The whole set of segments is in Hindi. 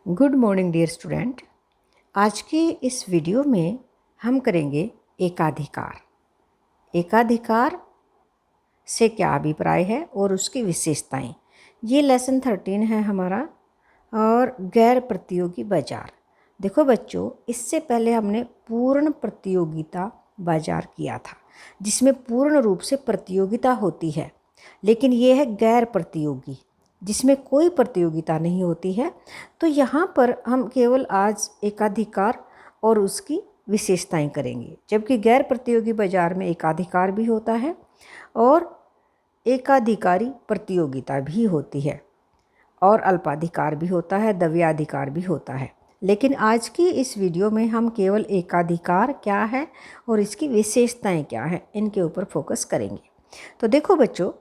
Good morning dear student. आज की इस वीडियो में हम करेंगे एकाधिकार। एकाधिकार से क्या अभिप्राय है और उसकी विशेषताएं। ये लेसन 13 है हमारा। और गैर प्रतियोगी बाजार। देखो बच्चों, इससे पहले हमने पूर्ण प्रतियोगिता बाजार किया था, जिसमें पूर्ण रूप से प्रतियोगिता होती है, लेकिन ये है गैर प्रतियोगी, जिसमें कोई प्रतियोगिता नहीं होती है। तो यहाँ पर हम केवल आज एकाधिकार और उसकी विशेषताएं करेंगे, जबकि गैर प्रतियोगी बाजार में एकाधिकार भी होता है और एकाधिकारी प्रतियोगिता भी होती है और अल्पाधिकार भी होता है, द्वयाधिकार भी होता है। लेकिन आज की इस वीडियो में हम केवल एकाधिकार क्या है और इसकी विशेषताएं क्या है, इनके ऊपर फोकस करेंगे। तो देखो बच्चों,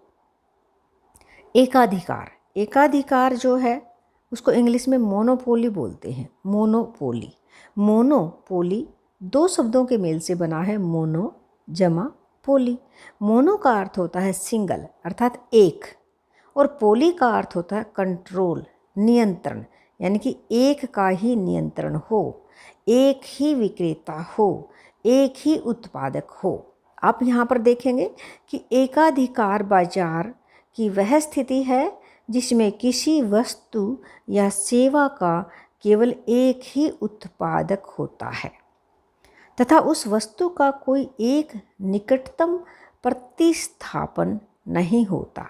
एकाधिकार एकाधिकार जो है उसको इंग्लिश में मोनोपोली बोलते हैं। मोनोपोली मोनोपोली दो शब्दों के मेल से बना है, मोनो जमा पोली। मोनो का अर्थ होता है सिंगल अर्थात एक, और पोली का अर्थ होता है कंट्रोल नियंत्रण, यानी कि एक का ही नियंत्रण हो, एक ही विक्रेता हो, एक ही उत्पादक हो। आप यहाँ पर देखेंगे कि एकाधिकार बाजार की वह स्थिति है जिसमें किसी वस्तु या सेवा का केवल एक ही उत्पादक होता है तथा उस वस्तु का कोई एक निकटतम प्रतिस्थापन नहीं होता।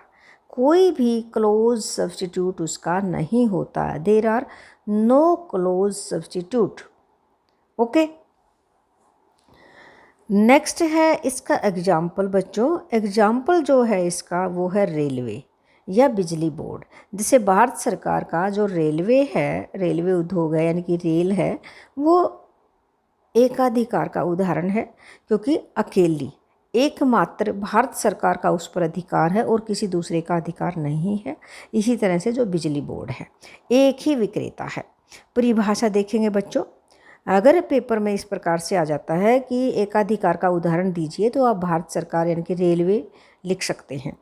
कोई भी क्लोज सब्स्टिट्यूट उसका नहीं होता। There are no close substitute. Okay, next है इसका एग्जाम्पल। बच्चों, एग्जाम्पल जो है इसका वो है रेलवे या बिजली बोर्ड। जैसे भारत सरकार का जो रेलवे है, रेलवे उद्योग है, यानी कि रेल है, वो एकाधिकार का उदाहरण है, क्योंकि अकेली एकमात्र भारत सरकार का उस पर अधिकार है और किसी दूसरे का अधिकार नहीं है। इसी तरह से जो बिजली बोर्ड है, एक ही विक्रेता है। परिभाषा देखेंगे बच्चों, अगर पेपर में इस प्रकार से आ जाता है कि एकाधिकार का उदाहरण दीजिए, तो आप भारत सरकार यानी कि रेलवे लिख सकते हैं।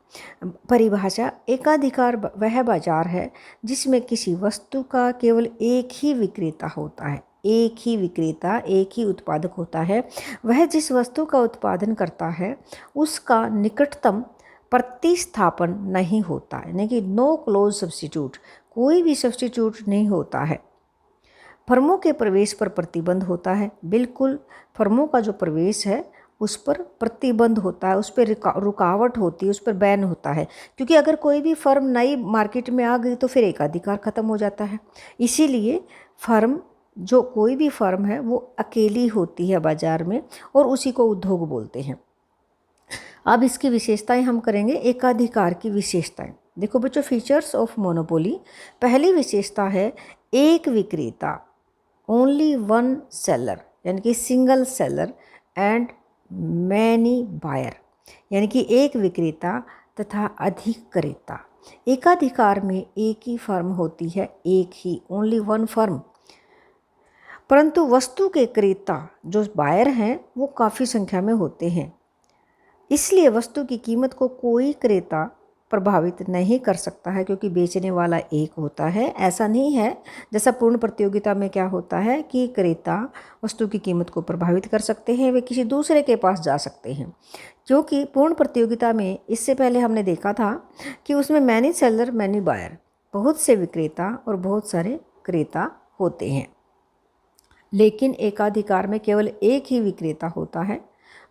परिभाषा, एकाधिकार वह बाजार है जिसमें किसी वस्तु का केवल एक ही विक्रेता होता है। एक ही विक्रेता, एक ही उत्पादक होता है। वह जिस वस्तु का उत्पादन करता है उसका निकटतम प्रतिस्थापन नहीं होता, यानी कि नो क्लोज सब्स्टिट्यूट, कोई भी सब्स्टिट्यूट नहीं होता है। फर्मों के प्रवेश पर प्रतिबंध होता है। बिल्कुल, फर्मों का जो प्रवेश है उस पर प्रतिबंध होता है, उस पर रुकावट होती है, उस पर बैन होता है, क्योंकि अगर कोई भी फर्म नई मार्केट में आ गई तो फिर एकाधिकार खत्म हो जाता है। इसीलिए फर्म, जो कोई भी फर्म है वो अकेली होती है बाजार में, और उसी को उद्योग बोलते हैं। अब इसकी विशेषताएं हम करेंगे, एकाधिकार की विशेषताएं। देखो बच्चों, फीचर्स ऑफ मोनोपोली। पहली विशेषता है एक विक्रेता, ओनली वन सेलर, यानी कि single seller and many buyer, यानी कि एक विक्रेता तथा अधिक क्रेता। एकाधिकार में एक ही फर्म होती है, एक ही, ओनली वन फर्म, परंतु वस्तु के क्रेता जो बायर हैं वो काफ़ी संख्या में होते हैं। इसलिए वस्तु की कीमत को कोई क्रेता प्रभावित नहीं कर सकता है, क्योंकि बेचने वाला एक होता है। ऐसा नहीं है जैसा पूर्ण प्रतियोगिता में क्या होता है कि क्रेता वस्तु की कीमत को प्रभावित कर सकते हैं, वे किसी दूसरे के पास जा सकते हैं। क्योंकि पूर्ण प्रतियोगिता में इससे पहले हमने देखा था कि उसमें मैनी सेलर मैनी बायर, बहुत से विक्रेता और बहुत सारे क्रेता होते हैं। लेकिन एकाधिकार में केवल एक ही विक्रेता होता है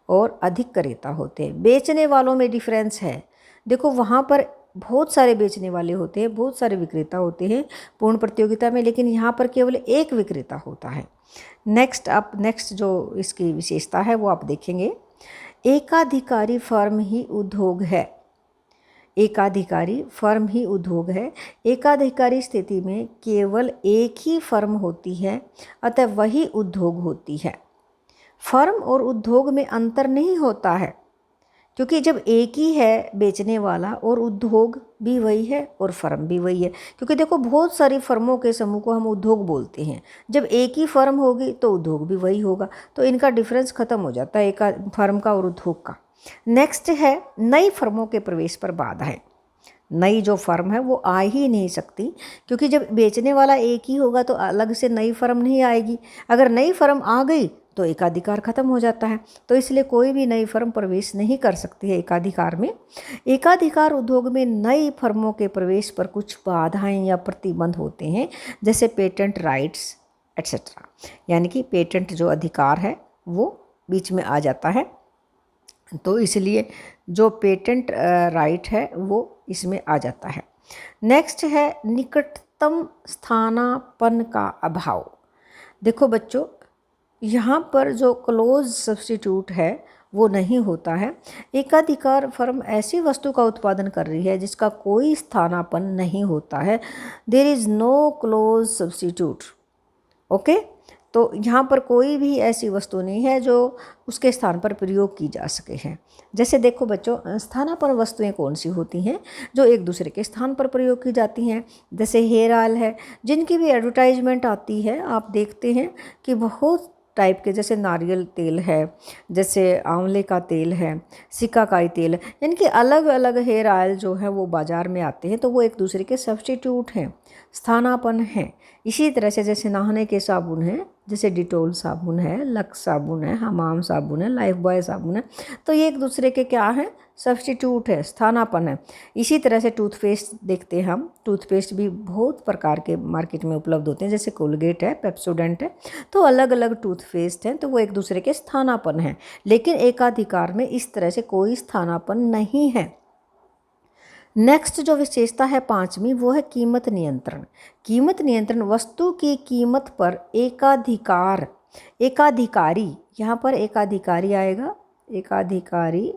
और अधिक क्रेता होते हैं। बेचने वालों में डिफरेंस है। देखो, वहाँ पर बहुत सारे बेचने वाले होते हैं, बहुत सारे विक्रेता होते हैं पूर्ण प्रतियोगिता में, लेकिन यहाँ पर केवल एक विक्रेता होता है। नेक्स्ट जो इसकी विशेषता है वो आप देखेंगे, एकाधिकारी फर्म ही उद्योग है। एकाधिकारी फर्म ही उद्योग है। एकाधिकारी स्थिति में केवल एक ही फर्म होती है, अतः वही उद्योग होती है। फर्म और उद्योग में अंतर नहीं होता है, क्योंकि जब एक ही है बेचने वाला और उद्योग भी वही है और फर्म भी वही है। क्योंकि देखो, बहुत सारी फर्मों के समूह को हम उद्योग बोलते हैं। जब एक ही फर्म होगी तो उद्योग भी वही होगा, तो इनका डिफरेंस खत्म हो जाता है, एक फर्म का और उद्योग का। नेक्स्ट है नई फर्मों के प्रवेश पर बाधाएं। नई जो फर्म है वो आ ही नहीं सकती, क्योंकि जब बेचने वाला एक ही होगा तो अलग से नई फर्म नहीं आएगी। अगर नई फर्म आ गई तो एकाधिकार खत्म हो जाता है, तो इसलिए कोई भी नई फर्म प्रवेश नहीं कर सकती है एकाधिकार में। एकाधिकार उद्योग में नई फर्मों के प्रवेश पर कुछ बाधाएं या प्रतिबंध होते हैं, जैसे पेटेंट राइट्स एट्सेट्रा, यानी कि पेटेंट जो अधिकार है वो बीच में आ जाता है, तो इसलिए जो पेटेंट राइट है वो इसमें आ जाता है। नेक्स्ट है निकटतम स्थानापन्न का अभाव। देखो बच्चों, यहाँ पर जो क्लोज सब्स्टिट्यूट है वो नहीं होता है। एकाधिकार फर्म ऐसी वस्तु का उत्पादन कर रही है जिसका कोई स्थानापन्न नहीं होता है। There is no close substitute. Okay, तो यहाँ पर कोई भी ऐसी वस्तु नहीं है जो उसके स्थान पर प्रयोग की जा सके हैं। जैसे देखो बच्चों, स्थानापन्न वस्तुएं कौन सी होती हैं जो एक दूसरे के स्थान पर प्रयोग की जाती हैं, जैसे हेयर ऑयल है, जिनकी भी एडवर्टाइजमेंट आती है आप देखते हैं कि बहुत टाइप के, जैसे नारियल तेल है, जैसे आंवले का तेल है, सिकाकाई तेल है, इनके अलग अलग हेयर ऑयल जो है वो बाज़ार में आते हैं, तो वो एक दूसरे के सब्स्टिट्यूट हैं, स्थानापन्न हैं। इसी तरह से जैसे नहाने के साबुन हैं, जैसे डिटोल साबुन है, लक्स साबुन है, हमाम साबुन है, लाइफ बॉय साबुन है, तो ये एक दूसरे के क्या है, सब्स्टिट्यूट है, स्थानापन्न है। इसी तरह से टूथपेस्ट देखते हैं हम, टूथपेस्ट भी बहुत प्रकार के मार्केट में उपलब्ध होते हैं, जैसे कोलगेट है, पेप्सोडेंट है, तो अलग अलग टूथपेस्ट हैं, तो वो एक दूसरे के स्थानापन्न हैं। लेकिन एकाधिकार में इस तरह से कोई स्थानापन्न नहीं है। नेक्स्ट जो विशेषता है पांचवी, वो है कीमत नियंत्रण। कीमत नियंत्रण वस्तु की कीमत पर एकाधिकारी, यहाँ पर एकाधिकारी आएगा, एकाधिकारी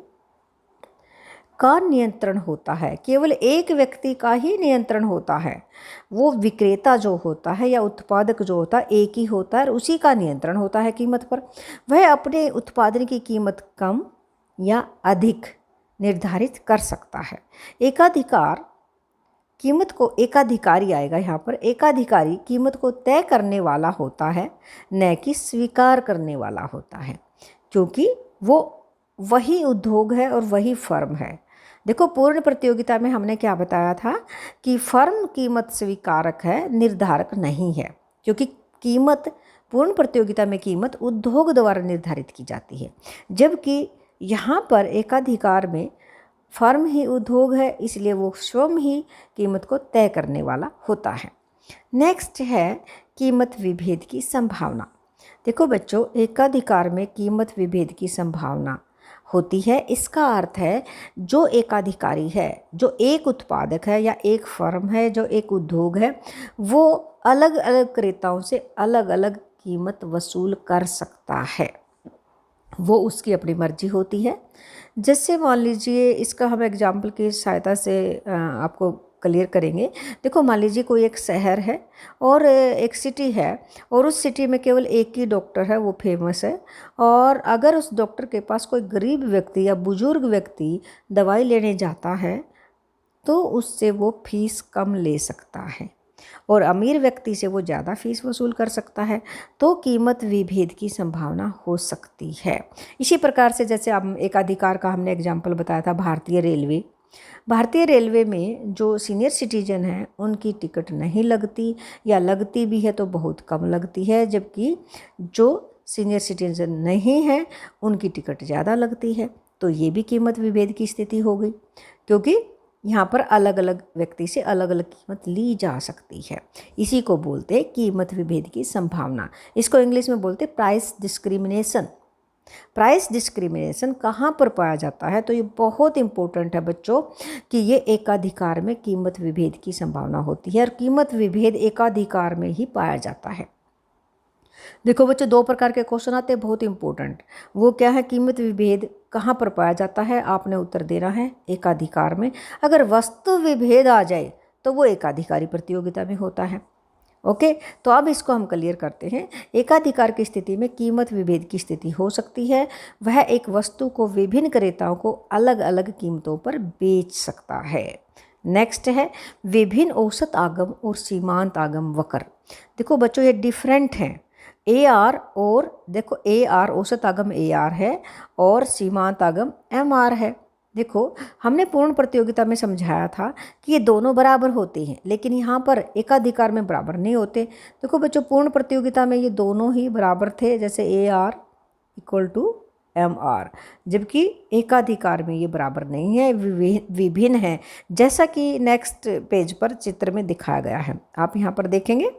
का नियंत्रण होता है। केवल एक व्यक्ति का ही नियंत्रण होता है। वो विक्रेता जो होता है या उत्पादक जो होता है एक ही होता है और उसी का नियंत्रण होता है कीमत पर। वह अपने उत्पादन की कीमत कम या अधिक निर्धारित कर सकता है। एकाधिकार कीमत को, एकाधिकारी आएगा यहाँ पर, एकाधिकारी कीमत को तय करने वाला होता है, न कि स्वीकार करने वाला होता है, क्योंकि वो वही उद्योग है और वही फर्म है। देखो, पूर्ण प्रतियोगिता में हमने क्या बताया था कि फर्म कीमत स्वीकारक है, निर्धारक नहीं है, क्योंकि कीमत, पूर्ण प्रतियोगिता में कीमत उद्योग द्वारा निर्धारित की जाती है, जबकि यहाँ पर एकाधिकार में फर्म ही उद्योग है, इसलिए वो स्वयं ही कीमत को तय करने वाला होता है। नेक्स्ट है कीमत विभेद की संभावना। देखो बच्चों, एकाधिकार में कीमत विभेद की संभावना होती है। इसका अर्थ है जो एकाधिकारी है, जो एक उत्पादक है या एक फर्म है, जो एक उद्योग है, वो अलग अलग क्रेताओं से अलग अलग कीमत वसूल कर सकता है। वो उसकी अपनी मर्जी होती है। जैसे मान लीजिए, इसका हम एग्जाम्पल की सहायता से आपको क्लियर करेंगे। देखो, मान लीजिए कोई एक शहर है और एक सिटी है, और उस सिटी में केवल एक ही डॉक्टर है, वो फेमस है, और अगर उस डॉक्टर के पास कोई गरीब व्यक्ति या बुजुर्ग व्यक्ति दवाई लेने जाता है तो उससे वो फीस कम ले सकता है और अमीर व्यक्ति से वो ज़्यादा फीस वसूल कर सकता है, तो कीमत विभेद की संभावना हो सकती है। इसी प्रकार से जैसे अब एकाधिकार का हमने एग्जाम्पल बताया था भारतीय रेलवे। भारतीय रेलवे में जो सीनियर सिटीजन हैं उनकी टिकट नहीं लगती, या लगती भी है तो बहुत कम लगती है, जबकि जो सीनियर सिटीजन नहीं है उनकी टिकट ज़्यादा लगती है। तो ये भी कीमत विभेद की स्थिति हो गई, क्योंकि यहाँ पर अलग अलग व्यक्ति से अलग अलग कीमत ली जा सकती है। इसी को बोलते हैं कीमत विभेद की संभावना। इसको इंग्लिश में बोलते हैं प्राइस डिस्क्रिमिनेशन। प्राइस डिस्क्रिमिनेशन कहाँ पर पाया जाता है? तो ये बहुत इंपॉर्टेंट है बच्चों कि ये एकाधिकार में कीमत विभेद की संभावना होती है, और कीमत विभेद एकाधिकार में ही पाया जाता है। देखो बच्चों, दो प्रकार के क्वेश्चन आते हैं बहुत इंपॉर्टेंट। वो क्या है? कीमत विभेद कहाँ पर पाया जाता है? आपने उत्तर देना है एकाधिकार में। अगर वस्तु विभेद आ जाए तो वो एकाधिकारी प्रतियोगिता में होता है। ओके, तो अब इसको हम क्लियर करते हैं। एकाधिकार की स्थिति में कीमत विभेद की स्थिति हो सकती है। वह एक वस्तु को विभिन्न क्रेताओं को अलग अलग कीमतों पर बेच सकता है। नेक्स्ट है विभिन्न औसत आगम और सीमांत आगम वक्र। देखो बच्चों, ये डिफरेंट हैं। AR और देखो, AR औसत आगम AR है और सीमांत आगम MR है। देखो हमने पूर्ण प्रतियोगिता में समझाया था कि ये दोनों बराबर होते हैं, लेकिन यहाँ पर एकाधिकार में बराबर नहीं होते। देखो बच्चों, पूर्ण प्रतियोगिता में ये दोनों ही बराबर थे, जैसे AR=MR, जबकि एकाधिकार में ये बराबर नहीं है, विभिन्न है, जैसा कि नेक्स्ट पेज पर चित्र में दिखाया गया है। आप यहाँ पर देखेंगे,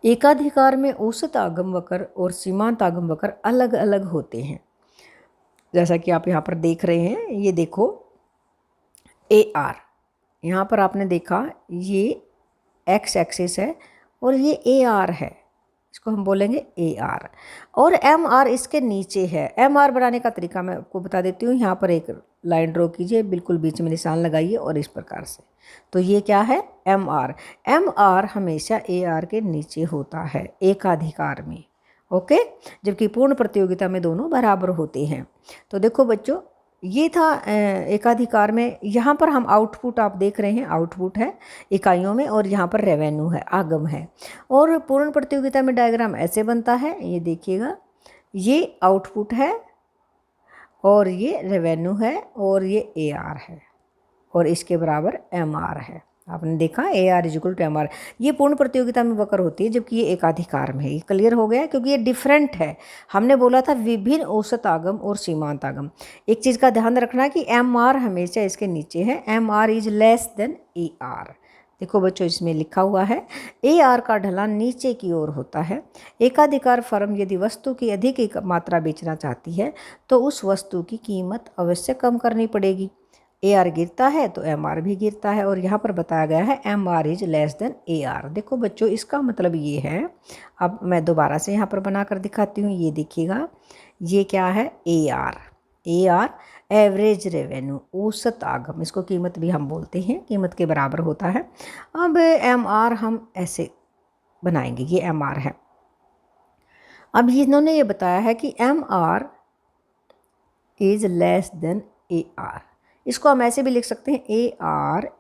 एकाधिकार में औसत आगम वक्र और सीमांत आगम वक्र अलग अलग होते हैं, जैसा कि आप यहाँ पर देख रहे हैं। ये देखो AR, यहाँ पर आपने देखा ये X एक्सिस है और ये AR है, इसको हम बोलेंगे AR, और MR इसके नीचे है। MR बनाने का तरीका मैं आपको बता देती हूँ। यहाँ पर एक लाइन ड्रॉ कीजिए, बिल्कुल बीच में निशान लगाइए और इस प्रकार से, तो ये क्या है MR। MR हमेशा AR के नीचे होता है एकाधिकार में, ओके, जबकि पूर्ण प्रतियोगिता में दोनों बराबर होते हैं। तो देखो बच्चों, ये था एकाधिकार में। यहाँ पर हम आउटपुट, आप देख रहे हैं आउटपुट है इकाइयों में, और यहाँ पर रेवेन्यू है, आगम है। और पूर्ण प्रतियोगिता में डायग्राम ऐसे बनता है, ये देखिएगा, ये आउटपुट है और ये रेवेन्यू है और ये AR है और इसके बराबर MR है। आपने देखा AR=MR। ये पूर्ण प्रतियोगिता में वक्र होती है, जबकि ये एकाधिकार में है। ये क्लियर हो गया, क्योंकि ये डिफरेंट है। हमने बोला था विभिन्न औसत आगम और सीमांत आगम। एक चीज़ का ध्यान रखना कि MR हमेशा इसके नीचे है, MR=AR। देखो बच्चों, इसमें लिखा हुआ है AR का ढलान नीचे की ओर होता है। एकाधिकार फर्म यदि वस्तु की अधिक मात्रा बेचना चाहती है तो उस वस्तु की कीमत अवश्य कम करनी पड़ेगी। AR गिरता है तो MR भी गिरता है, और यहाँ पर बताया गया है MR=AR। देखो बच्चों, इसका मतलब ये है, अब मैं दोबारा से यहाँ पर बना कर दिखाती हूँ। ये देखिएगा, ये क्या है AR एवरेज रेवेन्यू, औसत आगम, इसको कीमत भी हम बोलते हैं, कीमत के बराबर होता है। अब MR हम ऐसे बनाएंगे, ये MR है। अब इन्होंने ये बताया है कि MR=AR। इसको हम ऐसे भी लिख सकते हैं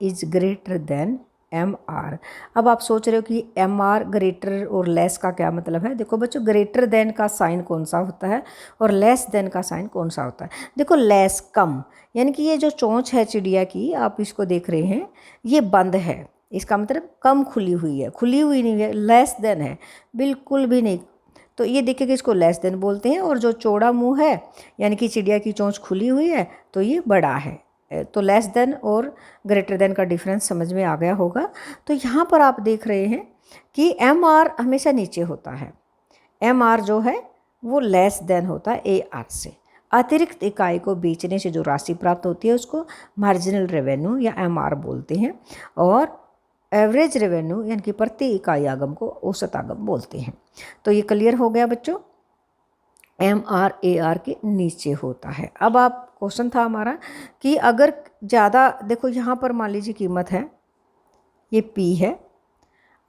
AR=MR। अब आप सोच रहे हो कि MR ग्रेटर और लेस का क्या मतलब है। देखो बच्चों, ग्रेटर देन का साइन कौन सा होता है और लेस देन का साइन कौन सा होता है। देखो, लेस कम, यानी कि ये जो चोंच है चिड़िया की, आप इसको देख रहे हैं, ये बंद है, इसका मतलब कम खुली हुई है, खुली हुई नहीं है। लेस देन है, बिल्कुल भी नहीं, तो ये देखिए कि इसको लेस देन बोलते हैं। और जो चौड़ा मुंह है, यानी कि चिड़िया की चोंच खुली हुई है, तो ये बड़ा है। तो लेस देन और ग्रेटर देन का डिफरेंस समझ में आ गया होगा। तो यहाँ पर आप देख रहे हैं कि MR हमेशा नीचे होता है। MR जो है वो लेस देन होता है AR से। अतिरिक्त इकाई को बेचने से जो राशि प्राप्त होती है उसको मार्जिनल रेवेन्यू या MR बोलते हैं, और एवरेज रेवेन्यू यानी कि प्रति इकाई आगम को औसत आगम बोलते हैं। तो ये क्लियर हो गया बच्चों, MR AR के नीचे होता है। अब आप क्वेश्चन था हमारा कि अगर ज़्यादा, देखो यहाँ पर मान लीजिए कीमत है, ये P है,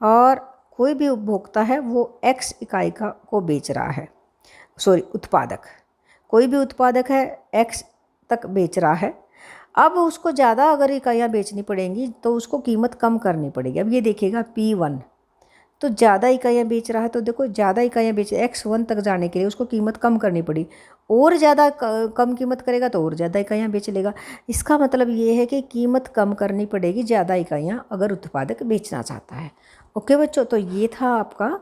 और कोई भी उपभोक्ता है वो X इकाई को बेच रहा है, उत्पादक, कोई भी उत्पादक है X तक बेच रहा है। अब उसको ज़्यादा अगर इकाइयाँ बेचनी पड़ेंगी तो उसको कीमत कम करनी पड़ेगी। अब ये देखिएगा P1 तो ज़्यादा इकाइयाँ बेच रहा है, तो देखो ज़्यादा इकाइयाँ बेच, X1 तक जाने के लिए उसको कीमत कम करनी पड़ी, और ज़्यादा कम कीमत करेगा तो और ज़्यादा इकाइयाँ बेच लेगा। इसका मतलब ये है कि कीमत कम करनी पड़ेगी ज़्यादा इकाइयाँ अगर उत्पादक बेचना चाहता है। ओके बच्चों, तो ये था आपका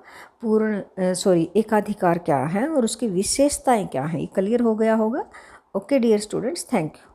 एकाधिकार क्या है और उसकी विशेषताएं क्या हैं, ये क्लियर हो गया होगा। Okay dear students, thank you.